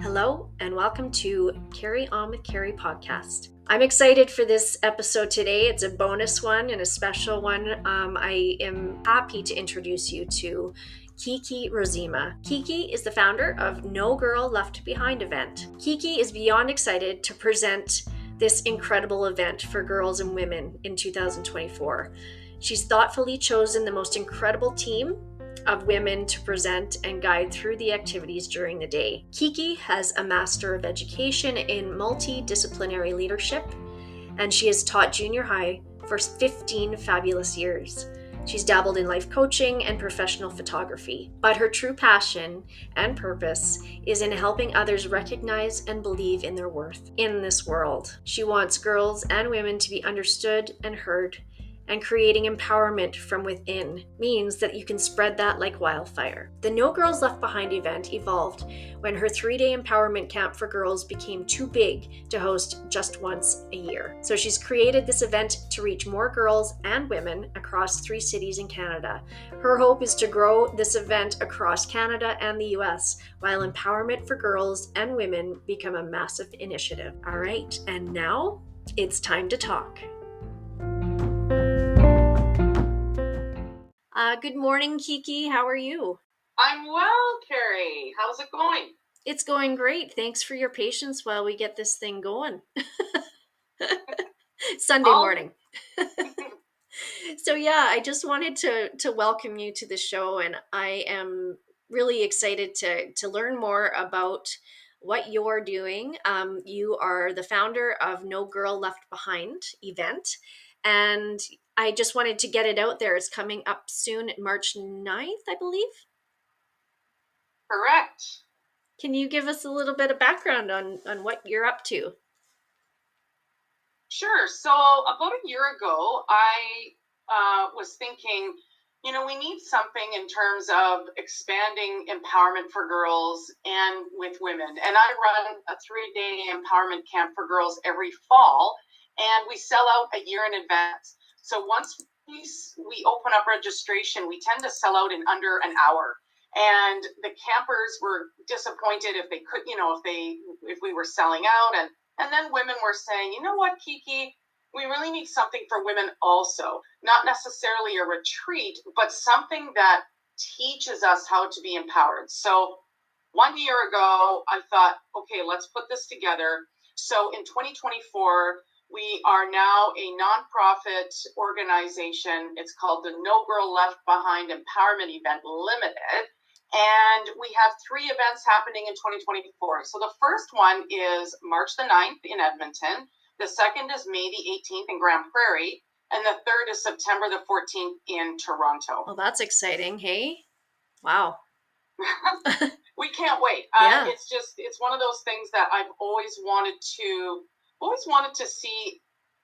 Hello, and welcome to Carry On with Carrie podcast. I'm excited for this episode today. It's a bonus one and a special one. I am happy to introduce you to Kiki Rozema. Kiki is the founder of No Girl Left Behind event. Kiki is beyond excited to present this incredible event for girls and women in 2024. She's thoughtfully chosen the most incredible team of women to present and guide through the activities during the day. Kiki has a Master of Education in Multidisciplinary Leadership, and she has taught junior high for 15 fabulous years. She's dabbled in life coaching and professional photography, but her true passion and purpose is in helping others recognize and believe in their worth in this world. She wants girls and women to be understood and heard, and creating empowerment from within means that you can spread that like wildfire. The No Girls Left Behind event evolved when her 3-day empowerment camp for girls became too big to host just once a year. So she's created this event to reach more girls and women across 3 cities in Canada. Her hope is to grow this event across Canada and the US, while empowerment for girls and women become a massive initiative. All right, and now it's time to talk. Good morning, Kiki. How are you? I'm well, Carrie. How's it going? It's going great. Thanks for your patience while we get this thing going. Sunday morning. So yeah, I just wanted to welcome you to the show, and I am really excited to learn more about what you're doing. You are the founder of No Girl Left Behind event, and I just wanted to get it out there. It's coming up soon, March 9th, I believe. Correct. Can you give us a little bit of background on what you're up to? Sure. So about a year ago, I was thinking, we need something in terms of expanding empowerment for girls and with women. And I run a 3-day empowerment camp for girls every fall, and we sell out a year in advance. So once we open up registration, we tend to sell out in under an hour. And the campers were disappointed if they could, if we were selling out. And then women were saying, you know what, Kiki, we really need something for women also. Not necessarily a retreat, but something that teaches us how to be empowered. So 1 year ago, I thought, okay, let's put this together. So in 2024, we are now a nonprofit organization. It's called the No Girl Left Behind Empowerment Event Limited. And we have 3 events happening in 2024. So the first one is March the 9th in Edmonton. The second is May the 18th in Grand Prairie. And the third is September the 14th in Toronto. Well, that's exciting. Hey, wow. We can't wait. Yeah. It's one of those things that I've always wanted to see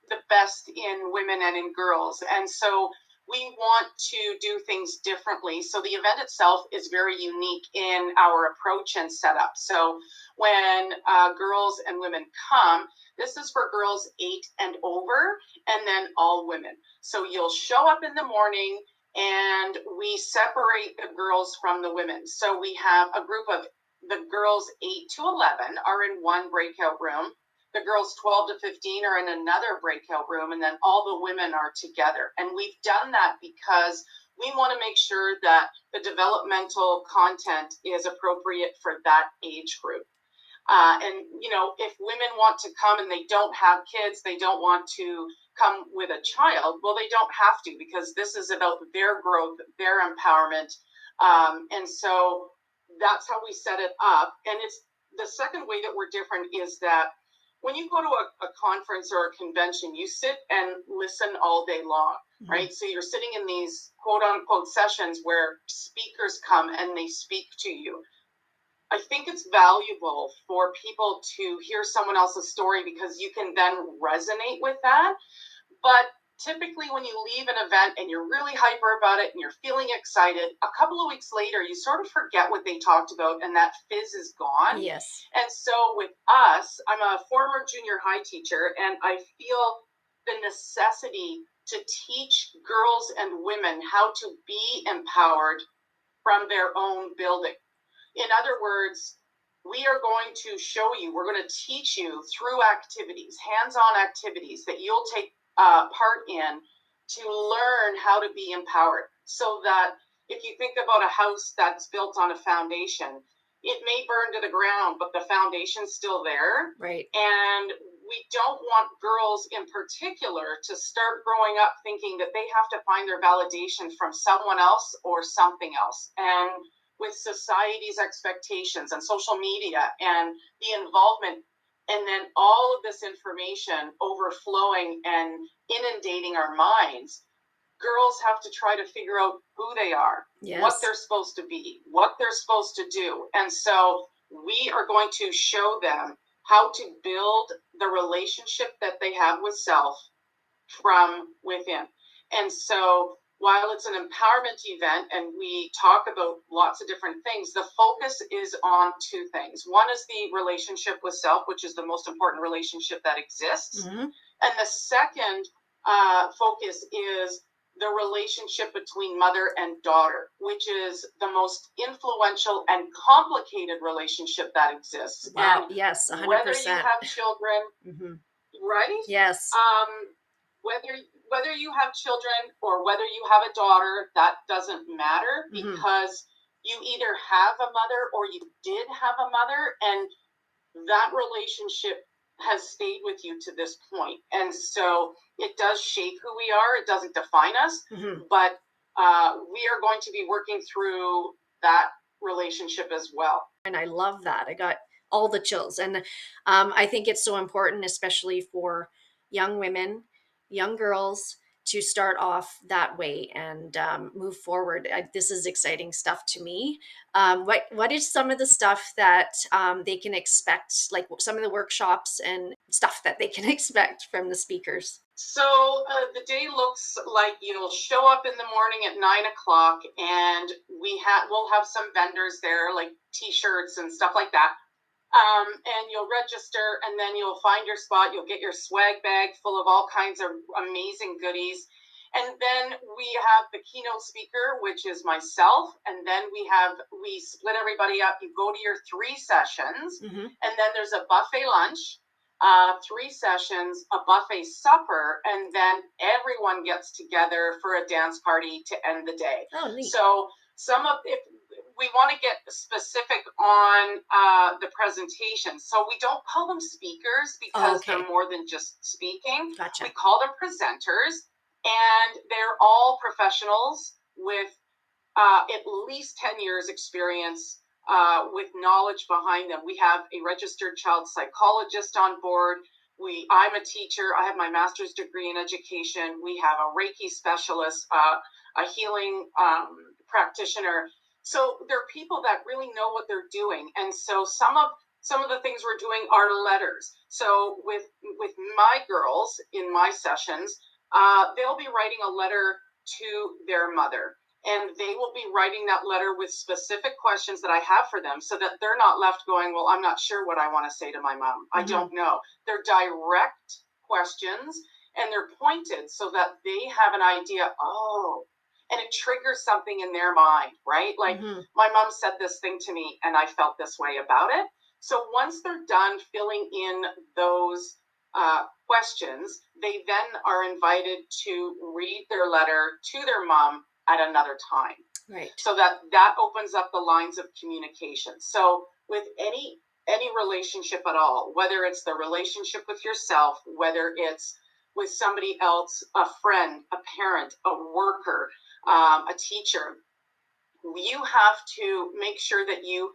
the best in women and in girls. And so we want to do things differently. So the event itself is very unique in our approach and setup. So when girls and women come, this is for girls 8 and over, and then all women. So you'll show up in the morning, and we separate the girls from the women. So we have a group of the girls 8 to 11 are in one breakout room. The girls 12 to 15 are in another breakout room, and then all the women are together. And we've done that because we want to make sure that the developmental content is appropriate for that age group. If women want to come and they don't have kids, they don't want to come with a child, well, they don't have to, because this is about their growth, their empowerment. And so that's how we set it up. And it's the second way that we're different is that when you go to a conference or a convention, you sit and listen all day long, right? So you're sitting in these quote unquote sessions where speakers come and they speak to you. I think it's valuable for people to hear someone else's story because you can then resonate with that. But typically when you leave an event and you're really hyper about it and you're feeling excited, a couple of weeks later, you sort of forget what they talked about and that fizz is gone. Yes. And so with us, I'm a former junior high teacher, and I feel the necessity to teach girls and women how to be empowered from their own building. In other words, we are going to show you, we're going to teach you through activities, hands-on activities that you'll take part in to learn how to be empowered. So that if you think about a house that's built on a foundation, it may burn to the ground, but the foundation's still there. Right. And we don't want girls in particular to start growing up thinking that they have to find their validation from someone else or something else. And with society's expectations and social media and the involvement, and then all of this information overflowing and inundating our minds, girls have to try to figure out who they are, Yes. what they're supposed to be, what they're supposed to do. And so we are going to show them how to build the relationship that they have with self from within. And so while it's an empowerment event and we talk about lots of different things, the focus is on two things. One is the relationship with self, which is the most important relationship that exists. Mm-hmm. And the second focus is the relationship between mother and daughter, which is the most influential and complicated relationship that exists. Wow. And yes, 100%. whether you have children, mm-hmm. right? Yes. Whether you have children or whether you have a daughter, that doesn't matter, because you either have a mother or you did have a mother, and that relationship has stayed with you to this point. And so it does shape who we are. It doesn't define us, but we are going to be working through that relationship as well. And I love that. I got all the chills. And I think it's so important, especially for young women, young girls, to start off that way and move forward. This is exciting stuff to me. What is some of the stuff that they can expect, like some of the workshops and stuff that they can expect from the speakers? So the day looks like you'll show up in the morning at 9:00, and we'll have some vendors there, like T-shirts and stuff like that. And you'll register, and then you'll find your spot. You'll get your swag bag full of all kinds of amazing goodies. And then we have the keynote speaker, which is myself. And then we split everybody up. You go to your 3 sessions, and then there's a buffet lunch, 3 sessions, a buffet supper, and then everyone gets together for a dance party to end the day. Oh, neat. So if we want to get specific on the presentation. So we don't call them speakers because they're more than just speaking. Gotcha. We call them presenters, and they're all professionals with at least 10 years experience with knowledge behind them. We have a registered child psychologist on board. I'm a teacher. I have my master's degree in education. We have a Reiki specialist, a healing practitioner. So there are people that really know what they're doing. And so some of the things we're doing are letters. So with my girls in my sessions, they'll be writing a letter to their mother. And they will be writing that letter with specific questions that I have for them, so that they're not left going, well, I'm not sure what I want to say to my mom. I don't know. They're direct questions, and they're pointed so that they have an idea. Oh, and it triggers something in their mind, right? Like my mom said this thing to me and I felt this way about it. So once they're done filling in those questions, they then are invited to read their letter to their mom at another time. Right. So that opens up the lines of communication. So with any relationship at all, whether it's the relationship with yourself, whether it's with somebody else, a friend, a parent, a worker, a teacher, you have to make sure that you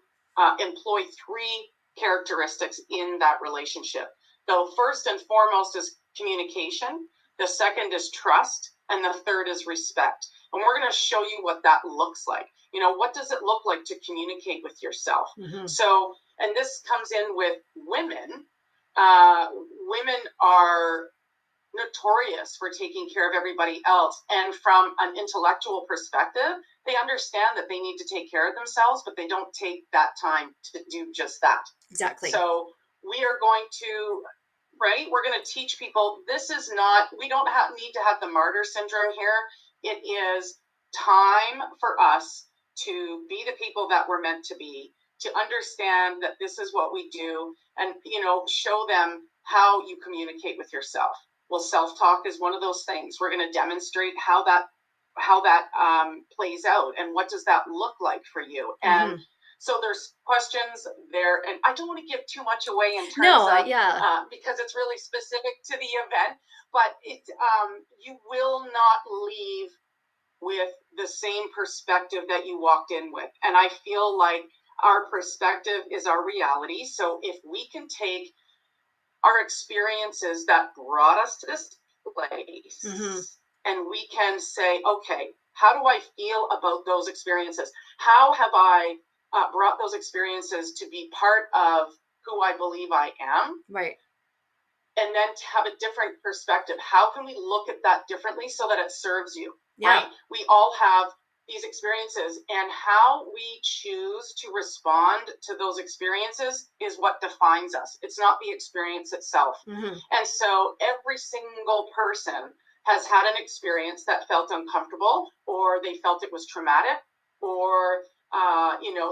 employ 3 characteristics in that relationship. So first and foremost is communication. The second is trust. And the third is respect. And we're going to show you what that looks like. What does it look like to communicate with yourself? So, and this comes in with women. Women are notorious for taking care of everybody else. And from an intellectual perspective, they understand that they need to take care of themselves, but they don't take that time to do just that. Exactly. So we are going to, right? We're going to teach people, this is not, we don't need to have the martyr syndrome here. It is time for us to be the people that we're meant to be, to understand that this is what we do, and, show them how you communicate with yourself. Well, self-talk is one of those things. We're going to demonstrate how that plays out, and what does that look like for you. And so there's questions there, and I don't want to give too much away in terms of because it's really specific to the event, but you will not leave with the same perspective that you walked in with. And I feel like our perspective is our reality. So if we can take our experiences that brought us to this place, and we can say, okay, how do I feel about those experiences? How have I brought those experiences to be part of who I believe I am? Right. And then to have a different perspective. How can we look at that differently so that it serves you? Yeah. Right? We all have these experiences, and how we choose to respond to those experiences is what defines us. It's not the experience itself. And so every single person has had an experience that felt uncomfortable, or they felt it was traumatic, or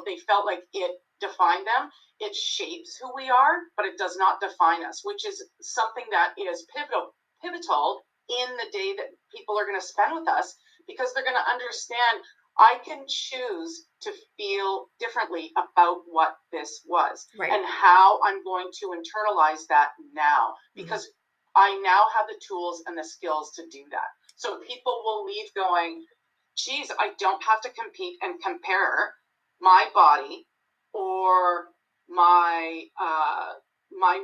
they felt like it defined them. It shapes who we are, but it does not define us, which is something that is pivotal in the day that people are going to spend with us, because they're going to understand, I can choose to feel differently about what this was, and how I'm going to internalize that now, because I now have the tools and the skills to do that. So people will leave going, geez, I don't have to compete and compare my body or my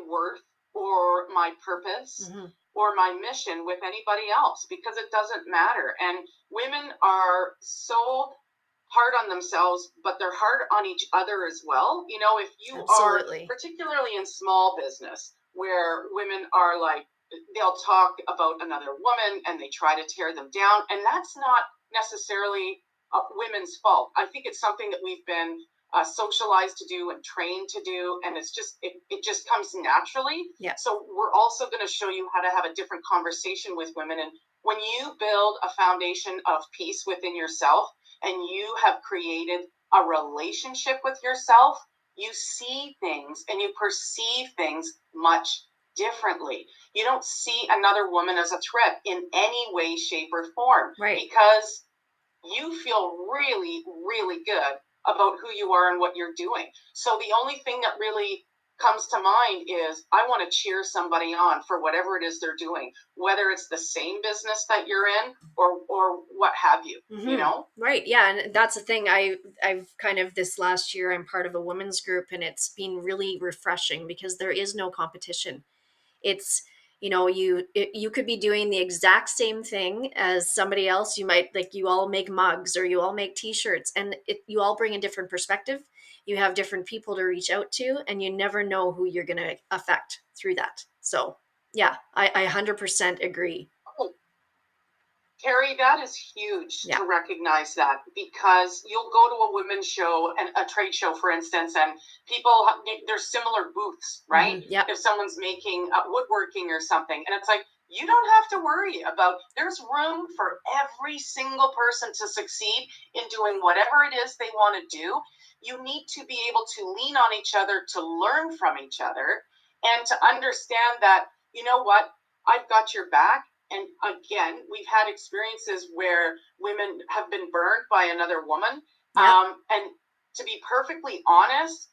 worth or my purpose or my mission with anybody else, because it doesn't matter. And women are so hard on themselves, but they're hard on each other as well. If you are, particularly in small business, where women are like, they'll talk about another woman and they try to tear them down. And that's not necessarily women's fault. I think it's something that we've been socialized to do and trained to do, and it's just it just comes naturally. So we're also going to show you how to have a different conversation with women. And when you build a foundation of peace within yourself, and you have created a relationship with yourself, you see things and you perceive things much differently. You don't see another woman as a threat in any way, shape, or form, because you feel really, really good about who you are and what you're doing. So the only thing that really comes to mind is, I want to cheer somebody on for whatever it is they're doing, whether it's the same business that you're in or what have you, Right. Yeah. And that's the thing. I've kind of, this last year, I'm part of a women's group, and it's been really refreshing because there is no competition. It's, you could be doing the exact same thing as somebody else. You might, like, you all make mugs or you all make t-shirts, and you all bring a different perspective. You have different people to reach out to, and you never know who you're going to affect through that. So yeah, I 100% agree. Carrie, that is huge to recognize that, because you'll go to a women's show and a trade show, for instance, and people, there's similar booths, right? If someone's making woodworking or something, and it's like, you don't have to worry about, there's room for every single person to succeed in doing whatever it is they want to do. You need to be able to lean on each other, to learn from each other, and to understand that, you know what, I've got your back. And again, we've had experiences where women have been burned by another woman. And to be perfectly honest,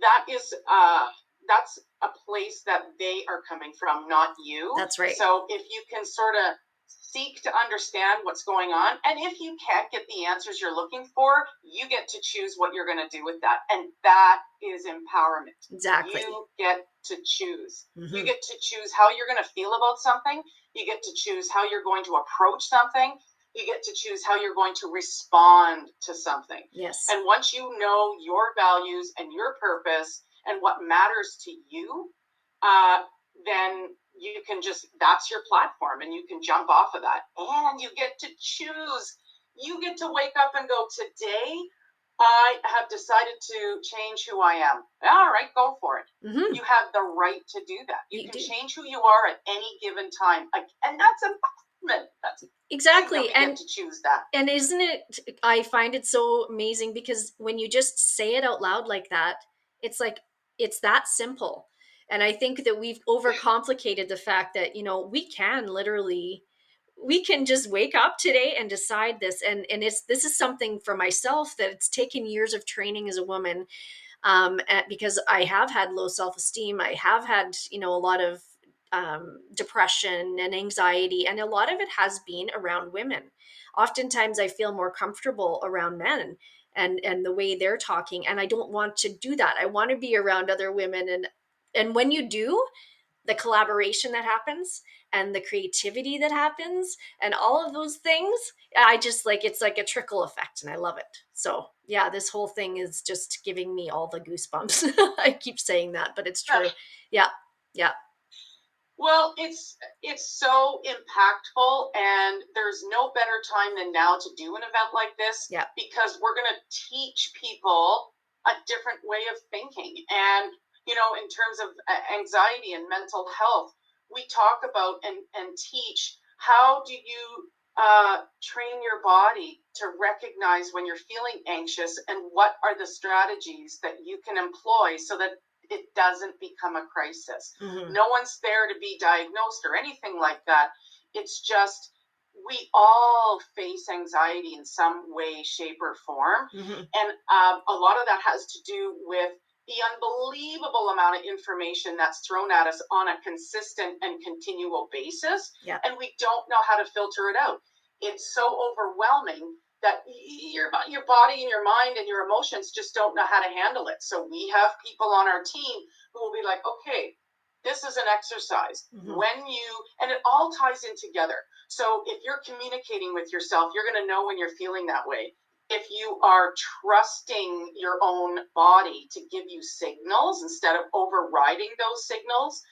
that's a place that they are coming from, not you. That's right. So if you can sort of seek to understand what's going on, and if you can't get the answers you're looking for, you get to choose what you're going to do with that. And that is empowerment. Exactly. You get to choose. You get to choose how you're going to feel about something. You get to choose how you're going to approach something. You get to choose how you're going to respond to something. Yes. And once you know your values and your purpose and what matters to you, then you can just, that's your platform, and you can jump off of that. And you get to choose. You get to wake up and go, today, I have decided to change who I am. All right, go for it. You have the right to do that. You can change who you are at any given time. And that's That's Exactly. we get to choose that. And isn't it, I find it so amazing because when you just say it out loud like that, it's like, it's that simple. And I think that we've overcomplicated the fact that, we can literally, we can just wake up today and decide this. And this is something for myself that it's taken years of training as a woman. Because I have had low self-esteem. I have had, a lot of depression and anxiety, and a lot of it has been around women. Oftentimes I feel more comfortable around men and the way they're talking, and I don't want to do that. I want to be around other women, and when you do, the collaboration that happens and the creativity that happens and all of those things, I just like, it's like a trickle effect and I love it. So yeah, this whole thing is just giving me all the goosebumps. I keep saying that, but it's true. Yeah. Yeah. Well, it's so impactful, and there's no better time than now to do an event like this. Yeah. Because we're going to teach people a different way of thinking. And in terms of anxiety and mental health, we talk about and teach how do you train your body to recognize when you're feeling anxious, and what are the strategies that you can employ so that it doesn't become a crisis. Mm-hmm. No one's there to be diagnosed or anything like that. It's just we all face anxiety in some way, shape, or form. Mm-hmm. And a lot of that has to do with the unbelievable amount of information that's thrown at us on a consistent and continual basis. Yeah. And we don't know how to filter it out. It's so overwhelming that your body and your mind and your emotions just don't know how to handle it. So we have people on our team who will be like, okay, this is an exercise. Mm-hmm. And it all ties in together. So if you're communicating with yourself, you're going to know when you're feeling that way. If you are trusting your own body to give you signals instead of overriding those signals,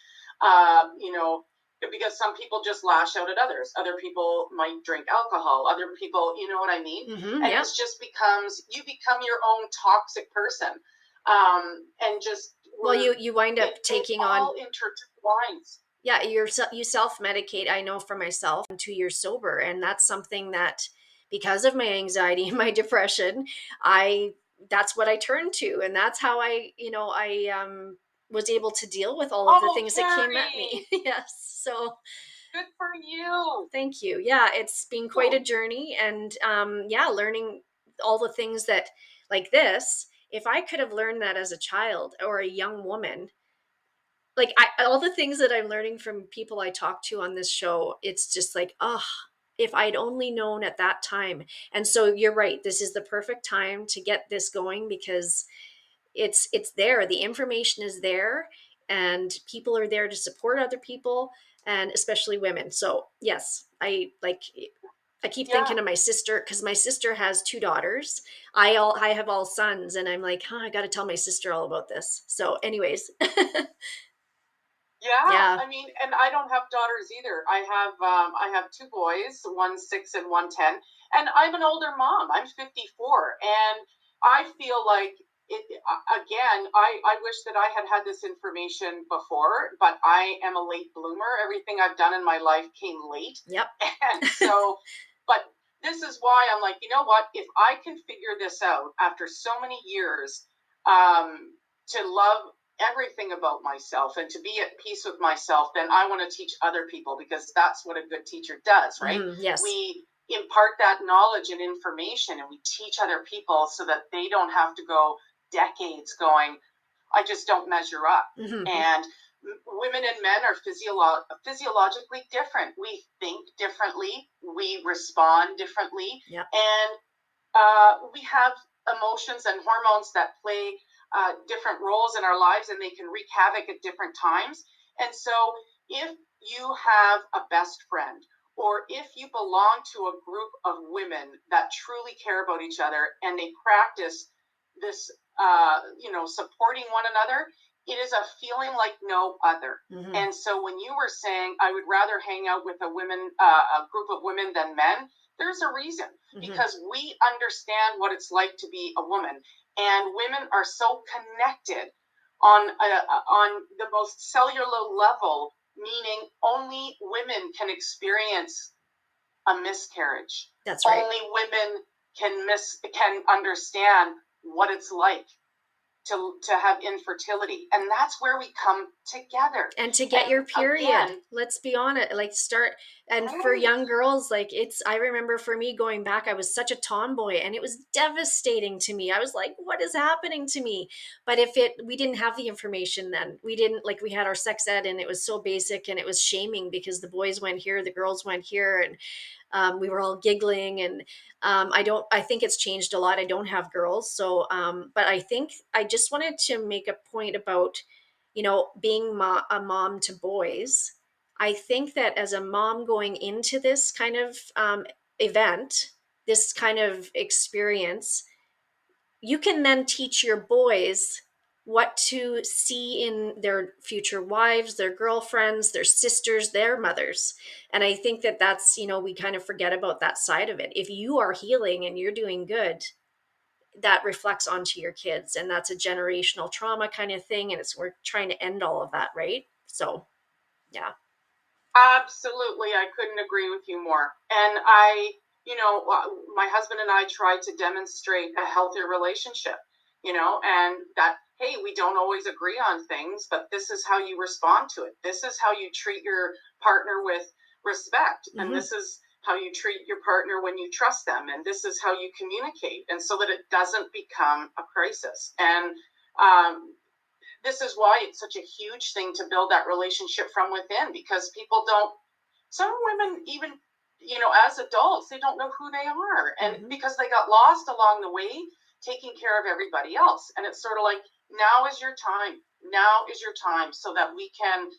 because some people just lash out at others. Other people might drink alcohol. Other people, you know what I mean? Mm-hmm. And Yeah. it's just you become your own toxic person. And just, well, you wind up taking on all intertwines. Yeah, you self-medicate. I know for myself, I'm 2 years sober, and that's something that, because of my anxiety and my depression, that's what I turned to, and that's how I was able to deal with all of the things that came at me. Yes, so good for you. Thank you. Yeah, it's been quite a journey, and learning all the things that, like this. If I could have learned that as a child or a young woman, like all the things that I'm learning from people I talk to on this show, it's just like, if I'd only known at that time. And so you're right. This is the perfect time to get this going because it's there. The information is there, and people are there to support other people, and especially women. So yes, I keep thinking of my sister, because my sister has 2 daughters. I have all sons, and I'm like, I got to tell my sister all about this. So anyways. Yeah, I mean, and I don't have daughters either. I have 2 boys, one 6 and one 10, and I'm an older mom. I'm 54, and I feel like it again. I wish that I had this information before, but I am a late bloomer. Everything I've done in my life came late. Yep. And so, but this is why I'm like, you know what? If I can figure this out after so many years, to love everything about myself and to be at peace with myself, then I want to teach other people, because that's what a good teacher does, right? Yes. We impart that knowledge and information, and we teach other people so that they don't have to go decades going, I just don't measure up. Mm-hmm. And women and men are physiologically different. We think differently. We respond differently. Yep. And we have emotions and hormones that play different roles in our lives, and they can wreak havoc at different times. And so if you have a best friend, or if you belong to a group of women that truly care about each other, and they practice this, supporting one another, it is a feeling like no other. Mm-hmm. And so when you were saying, I would rather hang out with a group of women than men, there's a reason, because we understand what it's like to be a woman. And women are so connected on the most cellular level, meaning only women can experience a miscarriage. That's right. Only women can understand what it's like to have infertility, and that's where we come together. And to get your period, again, let's be honest, like start. And right. for young girls, like I remember for me going back, I was such a tomboy and it was devastating to me. I was like, what is happening to me? But we didn't have the information then. We didn't, like, we had our sex ed and it was so basic and it was shaming because the boys went here, the girls went here, and we were all giggling. And I think it's changed a lot. I don't have girls. So, but I think I just wanted to make a point about, being a mom to boys. I think that as a mom going into this kind of event, this kind of experience, you can then teach your boys what to see in their future wives, their girlfriends, their sisters, their mothers. And I think that that's, we kind of forget about that side of it. If you are healing and you're doing good, that reflects onto your kids, and that's a generational trauma kind of thing. And we're trying to end all of that, right? So, yeah. Absolutely, I couldn't agree with you more. And my husband and I tried to demonstrate a healthier relationship, and that, hey, we don't always agree on things, but this is how you respond to it. This is how you treat your partner with respect. Mm-hmm. And this is how you treat your partner when you trust them. And this is how you communicate. And so that it doesn't become a crisis. And this is why it's such a huge thing to build that relationship from within, because some women, even, as adults, they don't know who they are. And mm-hmm. because they got lost along the way, taking care of everybody else. And it's sort of like, now is your time. Now is your time, so that we can,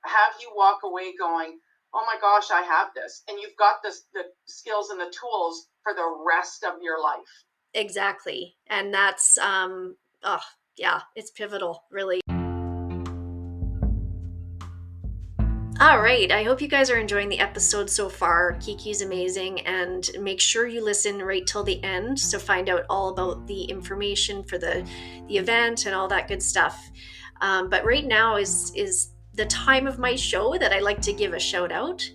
have you walk away going, oh my gosh, I have this. And you've got the skills and the tools for the rest of your life. Exactly. And that's, yeah, it's pivotal, really. All right. I hope you guys are enjoying the episode so far. Kiki's amazing, and make sure you listen right till the end to find out all about the information for the event and all that good stuff. But right now is the time of my show that I like to give a shout out.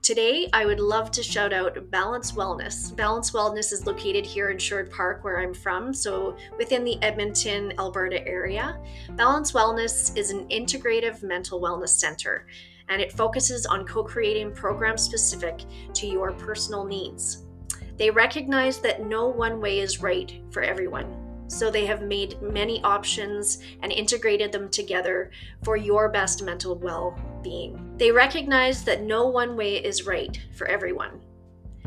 Today, I would love to shout out Balance Wellness. Balance Wellness is located here in Sherwood Park, where I'm from, so within the Edmonton, Alberta area. Balance Wellness is an integrative mental wellness center, and it focuses on co-creating programs specific to your personal needs. They recognize that no one way is right for everyone, so they have made many options and integrated them together for your best mental well-being. They recognize that no one way is right for everyone,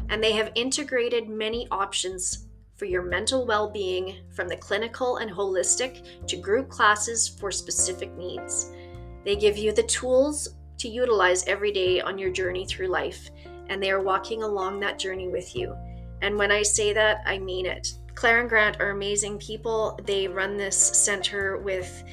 and they have integrated many options for your mental well-being, from the clinical and holistic to group classes for specific needs. They give you the tools to utilize every day on your journey through life, and they are walking along that journey with you. And when I say that, I mean it. Claire and Grant are amazing people. They run this center with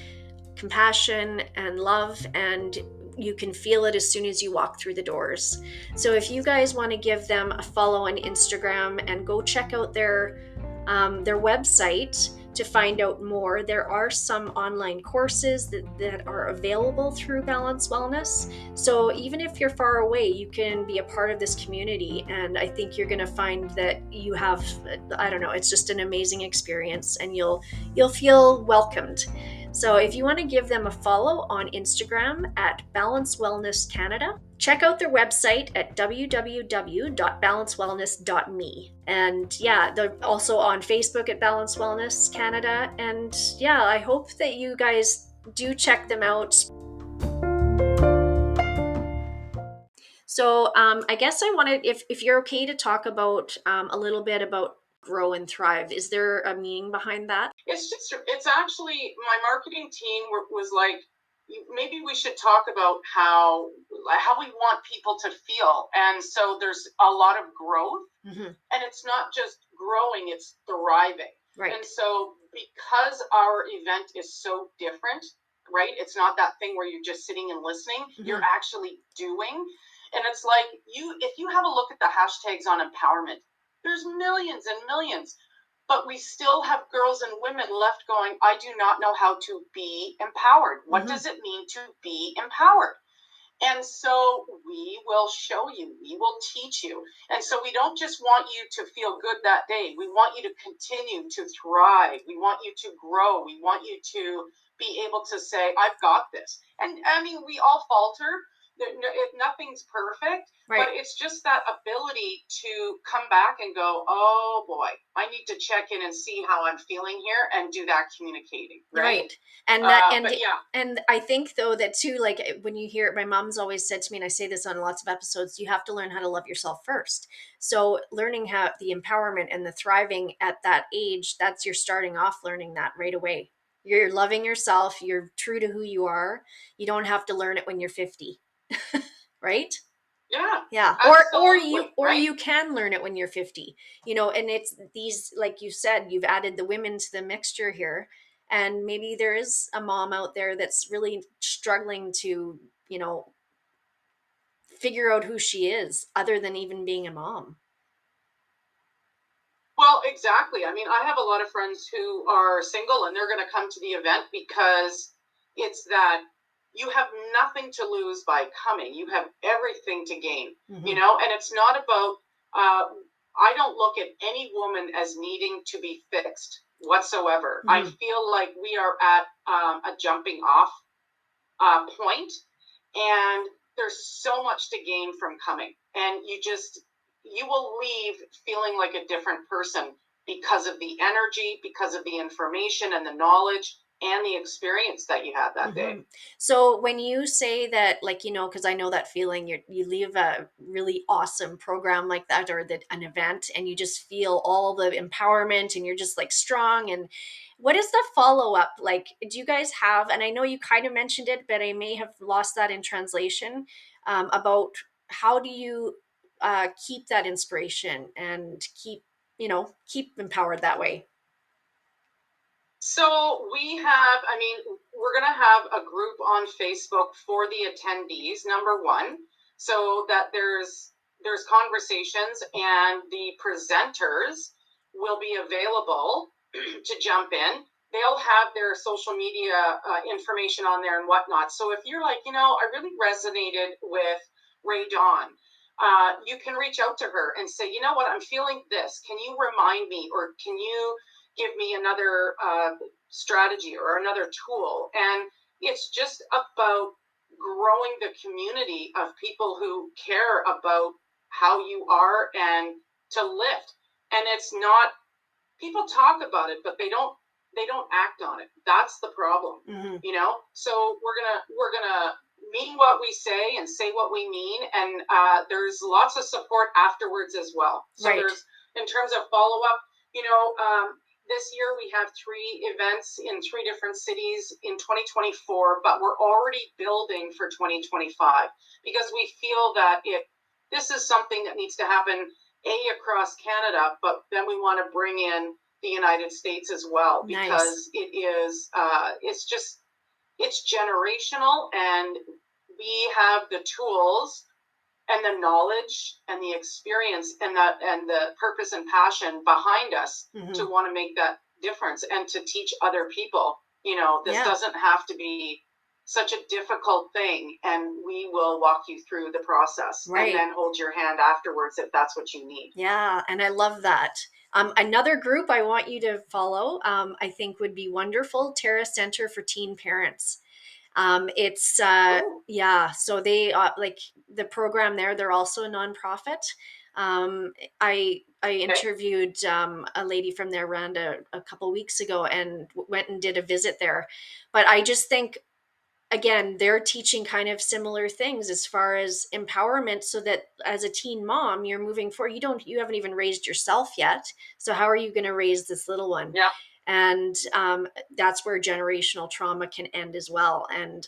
compassion and love, and you can feel it as soon as you walk through the doors. So if you guys want to give them a follow on Instagram and go check out their website to find out more, there are some online courses that are available through Balance Wellness. So even if you're far away, you can be a part of this community, and I think you're going to find that you have, it's just an amazing experience, and you'll feel welcomed. So if you want to give them a follow on Instagram at Balance Wellness Canada, check out their website at www.balancewellness.me. And yeah, they're also on Facebook at Balance Wellness Canada. And yeah, I hope that you guys do check them out. So I guess I wanted, if you're okay to talk about a little bit about Grow and Thrive. Is there a meaning behind that? It's actually, my marketing team was like, maybe we should talk about how we want people to feel. And so there's a lot of growth, mm-hmm. and it's not just growing, it's thriving. Right. And so because our event is so different, right? It's not that thing where you're just sitting and listening, mm-hmm. you're actually doing. And it's like, if you have a look at the hashtags on empowerment, there's millions and millions, but we still have girls and women left going, I do not know how to be empowered. What mm-hmm. does it mean to be empowered? And so we will show you, we will teach you. And so we don't just want you to feel good that day. We want you to continue to thrive. We want you to grow. We want you to be able to say, I've got this. And I mean, we all falter. Nothing's perfect, Right. but it's just that ability to come back and go, oh boy, I need to check in and see how I'm feeling here and do that communicating. Right. And that, But yeah. and I think though that too, like when you hear it, my mom's always said to me, and I say this on lots of episodes, you have to learn how to love yourself first. So learning how the empowerment and the thriving at that age, that's you're starting off learning that right away. You're loving yourself. You're true to who you are. You don't have to learn it when you're 50. Right? Yeah, Or absolutely, right? you can learn it when you're 50. And it's these, like you said, you've added the women to the mixture here, and maybe there is a mom out there that's really struggling to, figure out who she is other than even being a mom. Well, exactly. I mean, I have a lot of friends who are single and they're going to come to the event because it's that you have nothing to lose by coming. You have everything to gain, and it's not about, I don't look at any woman as needing to be fixed whatsoever. I feel like we are at a jumping off point, and there's so much to gain from coming. And you will leave feeling like a different person because of the energy, because of the information and the knowledge and the experience that you had that day. So when you say that, like, because I know that feeling, you leave a really awesome program like that, or an event, and you just feel all the empowerment and you're just like strong. And what is the follow up? Like, do you guys have, and I know you kind of mentioned it, but I may have lost that in translation, about how do you keep that inspiration and keep empowered that way? So we're going to have a group on Facebook for the attendees, number one, so that there's conversations and the presenters will be available to jump in. They'll have their social media information on there and whatnot. So if you're like, I really resonated with Ray Dawn, you can reach out to her and say, you know what, I'm feeling this. Can you remind me, or can you give me another strategy or another tool? And it's just about growing the community of people who care about how you are and to lift. And it's not, people talk about it, but they don't act on it. That's the problem. So we're gonna mean what we say and say what we mean, and there's lots of support afterwards as well. So there's, in terms of follow-up, this year we have 3 events in 3 different cities in 2024, but we're already building for 2025 because we feel that this is something that needs to happen across Canada, but then we want to bring in the United States as well, because it is it's generational, and we have the tools and the knowledge and the experience and the purpose and passion behind us to want to make that difference and to teach other people. This doesn't have to be such a difficult thing, and we will walk you through the process and then hold your hand afterwards if that's what you need. Yeah, and I love that. Another group I want you to follow, I think would be wonderful, Terra Center for Teen Parents. It's so they like the program there, they're also a nonprofit. I interviewed a lady from there, Randa, a couple weeks ago, and went and did a visit there. But I just think, again, they're teaching kind of similar things as far as empowerment, so that as a teen mom, you're moving forward. You haven't even raised yourself yet. So how are you going to raise this little one? Yeah. And that's where generational trauma can end as well. And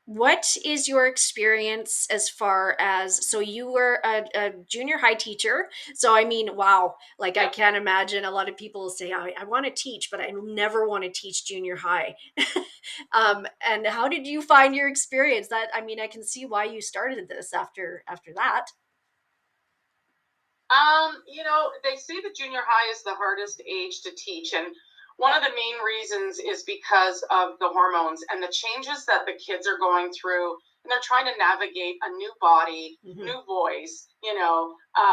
what is your experience as far as, so you were a junior high teacher. So, I mean, wow, like I can't imagine, a lot of people say, I want to teach, but I never want to teach junior high. And how did you find your experience? I can see why you started this after that. They say the junior high is the hardest age to teach. And One of the main reasons is because of the hormones and the changes that the kids are going through, and they're trying to navigate a new body, new voice,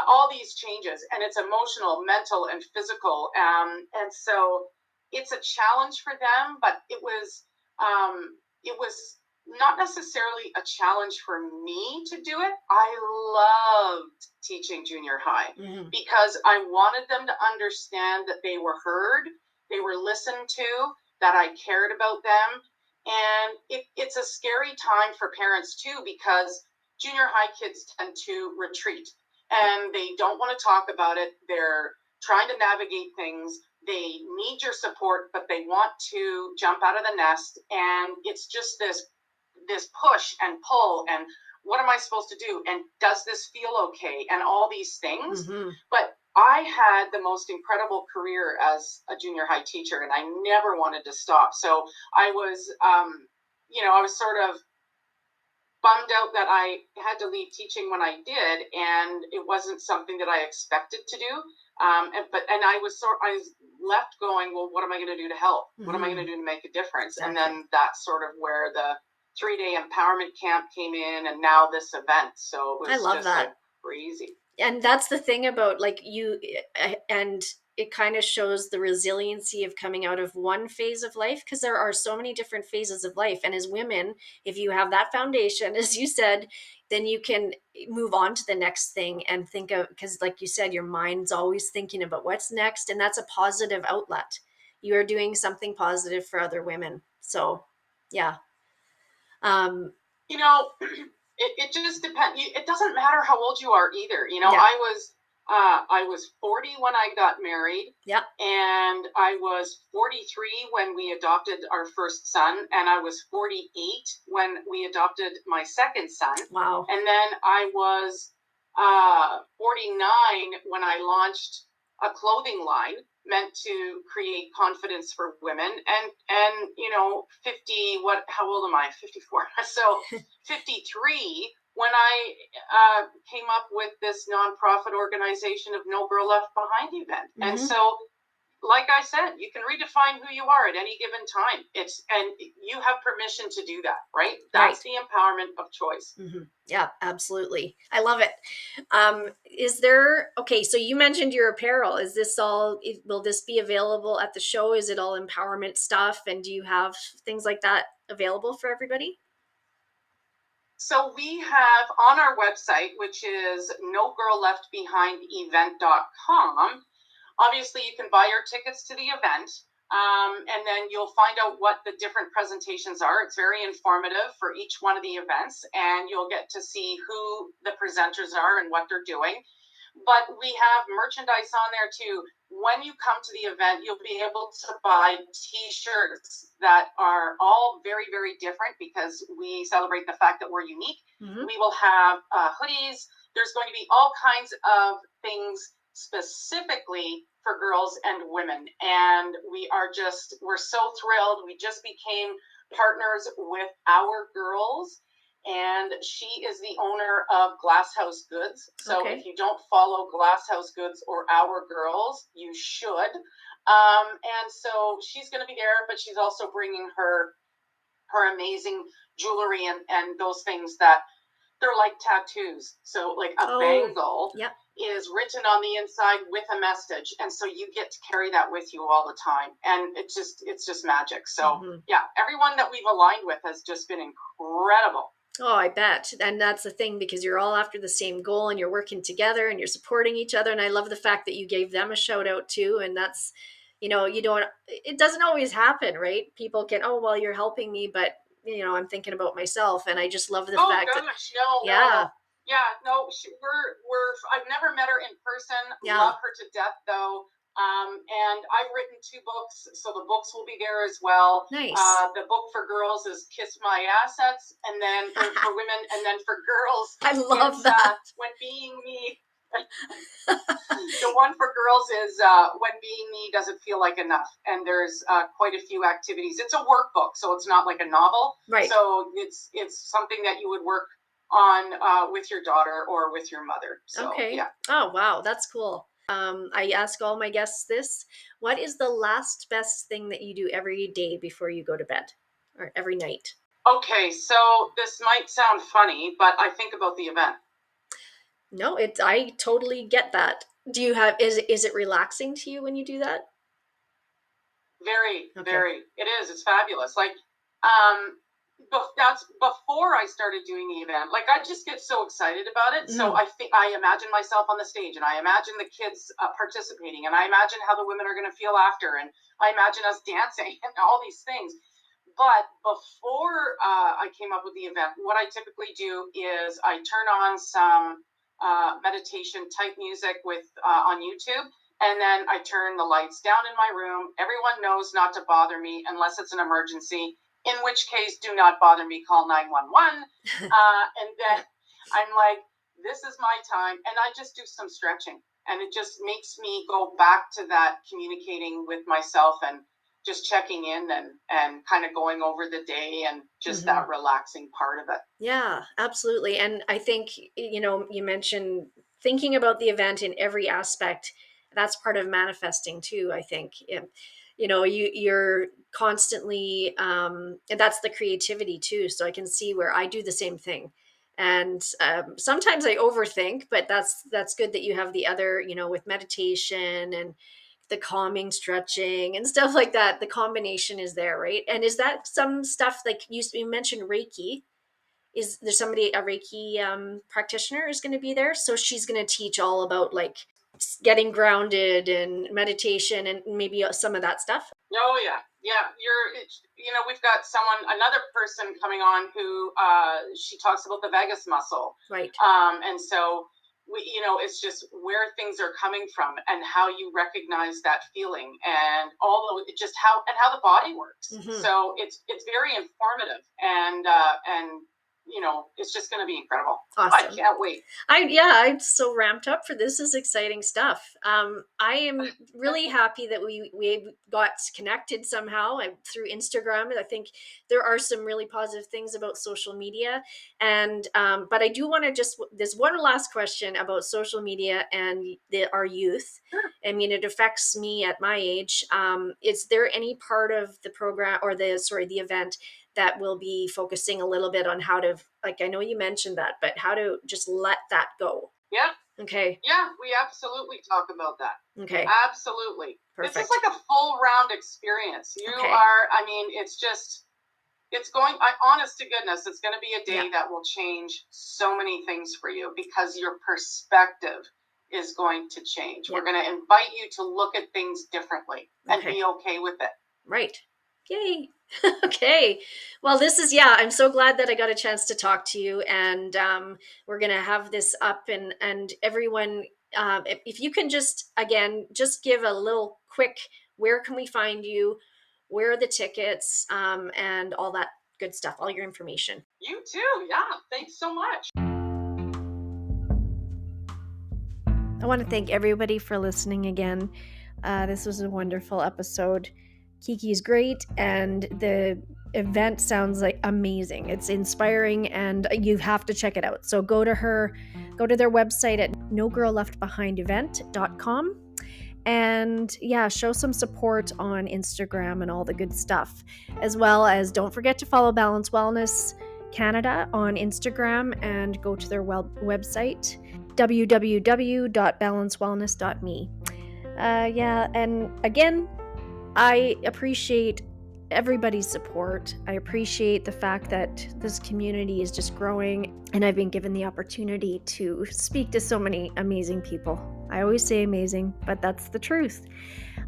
all these changes, and it's emotional, mental, and physical. And so it's a challenge for them, but it was not necessarily a challenge for me to do it. I loved teaching junior high because I wanted them to understand that they were heard, they were listened to, that I cared about them. And it's a scary time for parents too, because junior high kids tend to retreat and they don't want to talk about it. They're trying to navigate things. They need your support, but they want to jump out of the nest. And it's just this push and pull, and what am I supposed to do? And does this feel okay? And all these things. But I had the most incredible career as a junior high teacher, and I never wanted to stop. So I was, I was sort of bummed out that I had to leave teaching when I did, and it wasn't something that I expected to do. And I was left going, well, what am I going to do to help? What am I going to do to make a difference? Exactly. And then that's sort of where the 3-day empowerment camp came in, and now this event. So it was I love that. Crazy. And that's the thing about and it kind of shows the resiliency of coming out of one phase of life, because there are so many different phases of life. And as women, if you have that foundation, as you said, then you can move on to the next thing and think of, because like you said, your mind's always thinking about what's next. And that's a positive outlet. You are doing something positive for other women. So, yeah. It just depends. It doesn't matter how old you are either. Yeah. I was 40 when I got married. Yeah. And I was 43 when we adopted our first son, and I was 48 when we adopted my second son. Wow. And then I was 49 when I launched a clothing line meant to create confidence for women. And 50, how old am I? 54. So 53 when I came up with this nonprofit organization of No Girl Left Behind event. And so, like I said, you can redefine who you are at any given time. And you have permission to do that, right? That's the empowerment of choice. Yeah, absolutely. I love it. So you mentioned your apparel. Will this be available at the show? Is it all empowerment stuff? And do you have things like that available for everybody? So we have on our website, which is nogirlleftbehindevent.com. Obviously, you can buy your tickets to the event, and then you'll find out what the different presentations are. It's very informative for each one of the events, and you'll get to see who the presenters are and what they're doing. But we have merchandise on there too. When you come to the event, you'll be able to buy t-shirts that are all very, very different because we celebrate the fact that we're unique. We will have hoodies. There's going to be all kinds of things specifically for girls and women. And we're so thrilled. We just became partners with Our Girls, and she is the owner of Glass House Goods. So if you don't follow Glass House Goods or Our Girls, you should. And so she's going to be there, but she's also bringing her amazing jewelry and those things that they're like tattoos. So like a bangle is written on the inside with a message. And so you get to carry that with you all the time. And it's just magic. So yeah, everyone that we've aligned with has just been incredible. Oh, I bet. And that's the thing, because you're all after the same goal and you're working together and you're supporting each other. And I love the fact that you gave them a shout out too. And that's, it doesn't always happen, right? People can, you're helping me, but I'm thinking about myself. And I just love the fact that, I've never met her in person. Love her to death though. And I've written 2 books, so the books will be there as well. Nice. The book for girls is Kiss My Assets, and then for women, and then for girls, I love that. When Being Me. The one for girls is When Being Me Doesn't Feel Like Enough, and there's quite a few activities. It's a workbook, so it's not like a novel. Right. So it's something that you would work on with your daughter or with your mother. So, okay. Yeah. Oh, wow. That's cool. I ask all my guests this. What is the last best thing that you do every day before you go to bed, or every night? Okay, so this might sound funny, but I think about the event. No, I totally get that. Do you have, is it relaxing to you when you do that? Very, Okay. very. It is. It's fabulous. Like, um, that's before I started doing the event. Like, I just get so excited about it. So I think I imagine myself on the stage, and I imagine the kids participating, and I imagine how the women are going to feel after, and I imagine us dancing and all these things. But before I came up with the event, what I typically do is I turn on some meditation type music with on YouTube, and then I turn the lights down in my room. Everyone knows not to bother me unless it's an emergency, in which case, do not bother me, call 911. And then I'm like, this is my time. And I just do some stretching. And it just makes me go back to that communicating with myself and just checking in and kind of going over the day and just that relaxing part of it. Yeah, absolutely. And I think, you mentioned thinking about the event in every aspect. That's part of manifesting too, I think. You're constantly, and that's the creativity too. So I can see where I do the same thing. And sometimes I overthink, but that's good that you have the other, with meditation and the calming stretching and stuff like that. The combination is there, right? And is that some stuff like you mentioned Reiki? Is there somebody, a Reiki practitioner is going to be there? So she's going to teach all about like getting grounded and meditation and maybe some of that stuff. Oh yeah, yeah. We've got another person coming on who she talks about the vagus muscle, Right. And so it's just where things are coming from and how you recognize that feeling and just how the body works. So it's very informative and it's just going to be incredible. Awesome. I can't wait. I'm so ramped up for this. This is exciting stuff. I am really happy that we got connected somehow through Instagram. I think there are some really positive things about social media, and but I do want to there's one last question about social media and our youth. Sure. I mean, it affects me at my age. Is there any part of the program or the event that will be focusing a little bit on how to, like, I know you mentioned that, but how to just let that go? Yeah. Okay. Yeah, we absolutely talk about that. Okay. Absolutely. Perfect. This is like a full round experience. Honest to goodness, it's going to be a day that will change so many things for you because your perspective is going to change. We're going to invite you to look at things differently and be okay with it. Right. Yay. Okay. Well, I'm so glad that I got a chance to talk to you, and we're going to have this up and everyone, if you can just give a little quick, where can we find you? Where are the tickets? And all that good stuff, all your information. You too. Yeah. Thanks so much. I want to thank everybody for listening again. This was a wonderful episode. Kiki's great, and the event sounds like amazing. It's inspiring, and you have to check it out. So go to their website at nogirlleftbehindevent.com, and show some support on Instagram and all the good stuff, as well as don't forget to follow Balance Wellness Canada on Instagram and go to their website www.balancewellness.me. And again, I appreciate everybody's support. I appreciate the fact that this community is just growing, and I've been given the opportunity to speak to so many amazing people. I always say amazing, but that's the truth.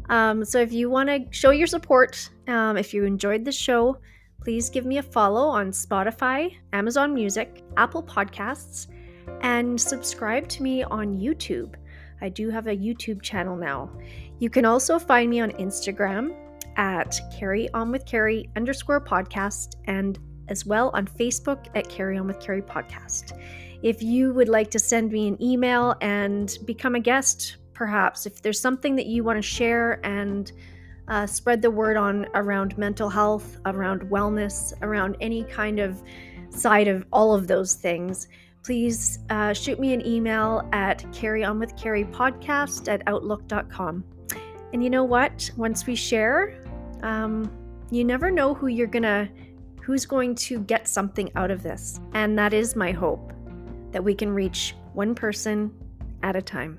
So if you want to show your support, if you enjoyed the show, please give me a follow on Spotify, Amazon Music, Apple Podcasts, and subscribe to me on YouTube. I do have a YouTube channel now. You can also find me on Instagram at carryonwithcarrie_podcast, and as well on Facebook at Carry On With Carrie Podcast. If you would like to send me an email and become a guest, perhaps, if there's something that you want to share and spread the word on around mental health, around wellness, around any kind of side of all of those things, please shoot me an email at carryonwithcarrypodcast@outlook.com. And you know what? Once we share, you never know who's going to get something out of this. And that is my hope, that we can reach one person at a time.